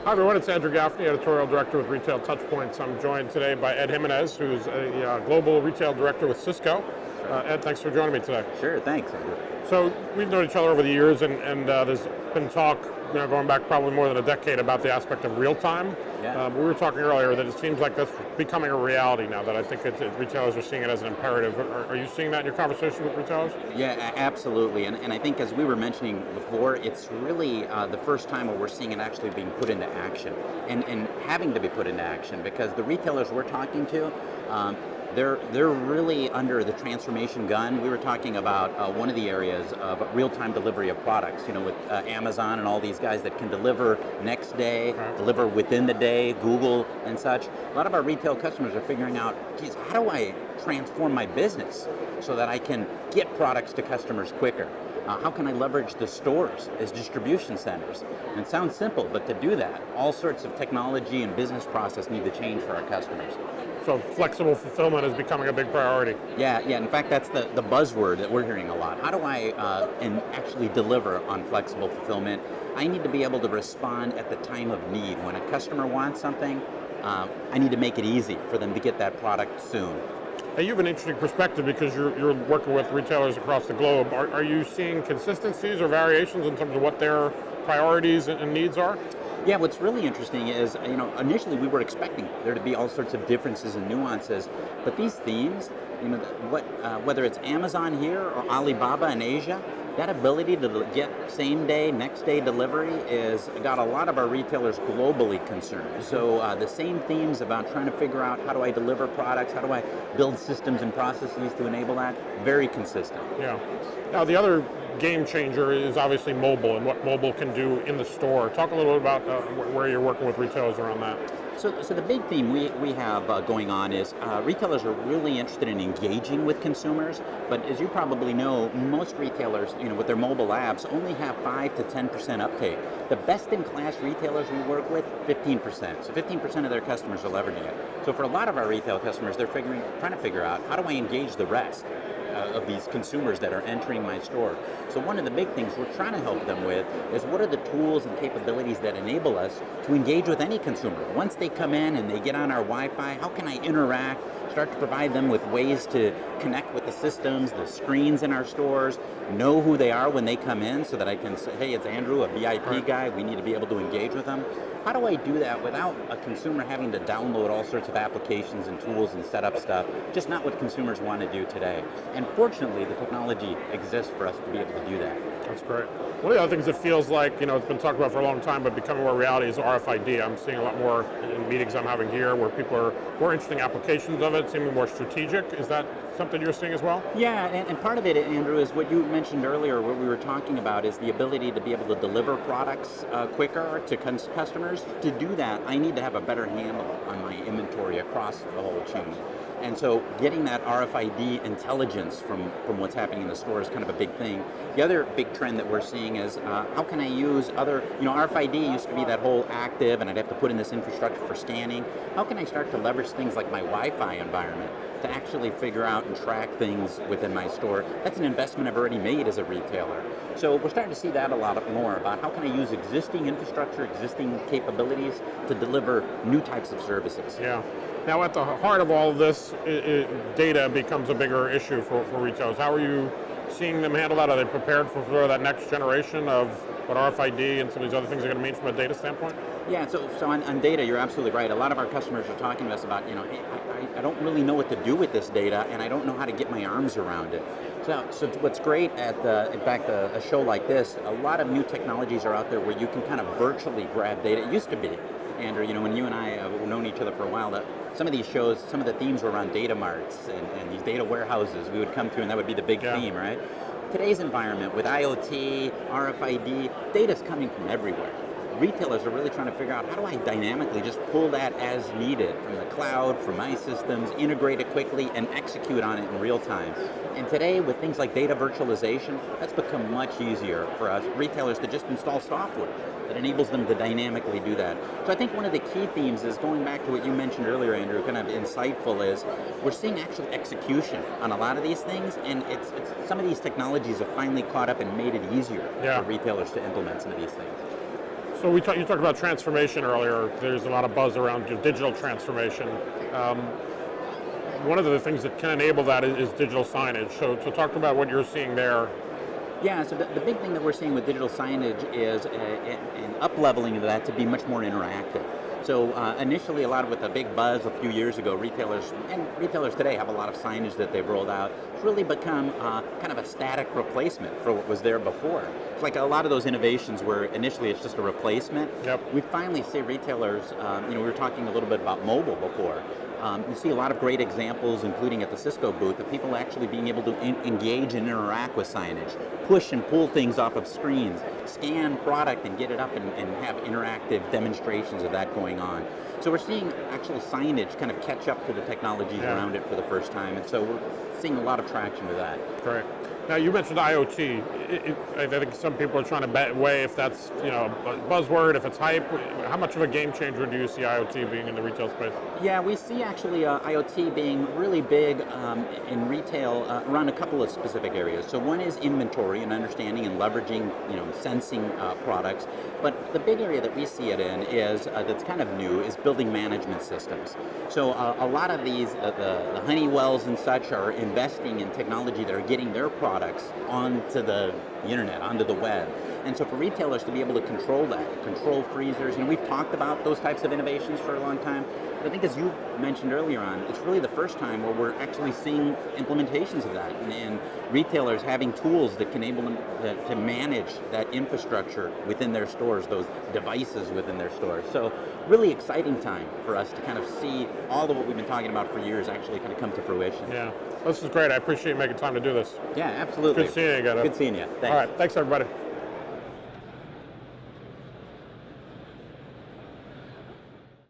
Hi everyone, it's Andrew Gaffney, Editorial Director with Retail TouchPoints. I'm joined today by Ed Jimenez, who's a Global Retail Director with Cisco. Ed, thanks for joining me today. Sure, thanks, Andrew. So we've known each other over the years, and there's been talk, going back probably more than a decade about the aspect of real time. Yeah. We were talking earlier that it seems like that's becoming a reality now, that I think retailers are seeing it as an imperative. Are you seeing that in your conversation with retailers? Yeah, absolutely. And I think, as we were mentioning before, it's really the first time where we're seeing it actually being put into action and having to be put into action, because the retailers we're talking to, they're really under the transformation gun. We were talking about one of the areas of real-time delivery of products, with Amazon and all these guys that can deliver next day, deliver within the day, Google and such. A lot of our retail customers are figuring out, geez, how do I transform my business so that I can get products to customers quicker? How can I leverage the stores as distribution centers? And it sounds simple, but to do that, all sorts of technology and business process need to change for our customers. So flexible fulfillment is becoming a big priority. Yeah. In fact, that's the buzzword that we're hearing a lot. How do I actually deliver on flexible fulfillment? I need to be able to respond at the time of need. When a customer wants something, I need to make it easy for them to get that product soon. Hey, you have an interesting perspective because you're working with retailers across the globe. Are you seeing consistencies or variations in terms of what their priorities and needs are? Yeah, what's really interesting is, initially we were expecting there to be all sorts of differences and nuances, but these themes, whether it's Amazon here or Alibaba in Asia, that ability to get same day, next day delivery is got a lot of our retailers globally concerned. So the same themes about trying to figure out, how do I deliver products, how do I build systems and processes to enable that, very consistent. Yeah. Now the other game changer is obviously mobile and what mobile can do in the store. Talk a little bit about where you're working with retailers around that. So the big theme we have going on is retailers are really interested in engaging with consumers, but as you probably know, most retailers, with their mobile apps, only have 5 to 10% uptake. The best-in-class retailers we work with, 15%. So 15% of their customers are leveraging it. So for a lot of our retail customers, they're trying to figure out, how do I engage the rest of these consumers that are entering my store? So one of the big things we're trying to help them with is, what are the tools and capabilities that enable us to engage with any consumer? Once they come in and they get on our Wi-Fi, how can I interact, start to provide them with ways to connect with the systems, the screens in our stores, know who they are when they come in, so that I can say, hey, it's Andrew, a VIP guy, we need to be able to engage with them. How do I do that without a consumer having to download all sorts of applications and tools and set up stuff? Just not what consumers want to do today. And fortunately, the technology exists for us to be able to do that. That's great. One of the other things that feels like, it's been talked about for a long time, but becoming more reality, is RFID. I'm seeing a lot more in meetings I'm having here where people are more interesting applications of it, seeming more strategic. Is that something you're seeing as well? Yeah, and part of it, Andrew, is what you mentioned earlier, what we were talking about, is the ability to be able to deliver products quicker to customers. To do that, I need to have a better handle on my inventory across the whole chain. And so getting that RFID intelligence from what's happening in the store is kind of a big thing. The other big trend that we're seeing is, how can I use other, RFID used to be that whole active, and I'd have to put in this infrastructure for scanning. How can I start to leverage things like my Wi-Fi environment to actually figure out and track things within my store? That's an investment I've already made as a retailer. So we're starting to see that a lot more, about how can I use existing infrastructure, existing capabilities to deliver new types of services. Yeah. Now, at the heart of all of this, data becomes a bigger issue for retailers. How are you seeing them handle that? Are they prepared for that next generation of what RFID and some of these other things are going to mean from a data standpoint? Yeah, so on data, you're absolutely right. A lot of our customers are talking to us about, I don't really know what to do with this data, and I don't know how to get my arms around it. So what's great at a show like this, a lot of new technologies are out there where you can kind of virtually grab data. It used to be, Andrew, when you and I have known each other for a while, that some of these shows, some of the themes were around data marts and these data warehouses we would come to, and that would be the big theme, right? Today's environment with IoT, RFID, data's coming from everywhere. Retailers are really trying to figure out, how do I dynamically just pull that as needed from the cloud, from my systems, integrate it quickly, and execute on it in real time. And today, with things like data virtualization, that's become much easier for us retailers to just install software that enables them to dynamically do that. So I think one of the key themes is, going back to what you mentioned earlier, Andrew, kind of insightful, is we're seeing actual execution on a lot of these things, and it's some of these technologies have finally caught up and made it easier for retailers to implement some of these things. So you talked about transformation earlier. There's a lot of buzz around digital transformation. One of the things that can enable that is digital signage. So talk about what you're seeing there. Yeah, so the big thing that we're seeing with digital signage is an up-leveling of that to be much more interactive. So initially, a lot with a big buzz a few years ago, retailers today have a lot of signage that they've rolled out. It's really become kind of a static replacement for what was there before. It's like a lot of those innovations where initially it's just a replacement. Yep. We finally see retailers, we were talking a little bit about mobile before. You see a lot of great examples, including at the Cisco booth, of people actually being able to engage and interact with signage, push and pull things off of screens, scan product and get it up and have interactive demonstrations of that going on. So we're seeing actual signage kind of catch up to the technologies around it for the first time, and so we're seeing a lot of traction with that. Great. Now you mentioned IoT. I think some people are trying to weigh if that's a buzzword, if it's hype. How much of a game changer do you see IoT being in the retail space? Yeah, we see actually IoT being really big in retail around a couple of specific areas. So one is inventory and understanding and leveraging, sensing products. But the big area that we see it in is that's kind of new is building management systems. So a lot of these, the Honeywells and such, are investing in technology that are getting their products onto the internet, onto the web. And so for retailers to be able to control that, control freezers, we've talked about those types of innovations for a long time, but I think as you mentioned earlier on, it's really the first time where we're actually seeing implementations of that and retailers having tools that can enable them to manage that infrastructure within their stores, those devices within their stores. So really exciting time for us to kind of see all of what we've been talking about for years actually kind of come to fruition. Yeah, this is great. I appreciate you making time to do this. Yeah, absolutely. Good seeing you again. Good seeing you. Thanks. All right, thanks everybody.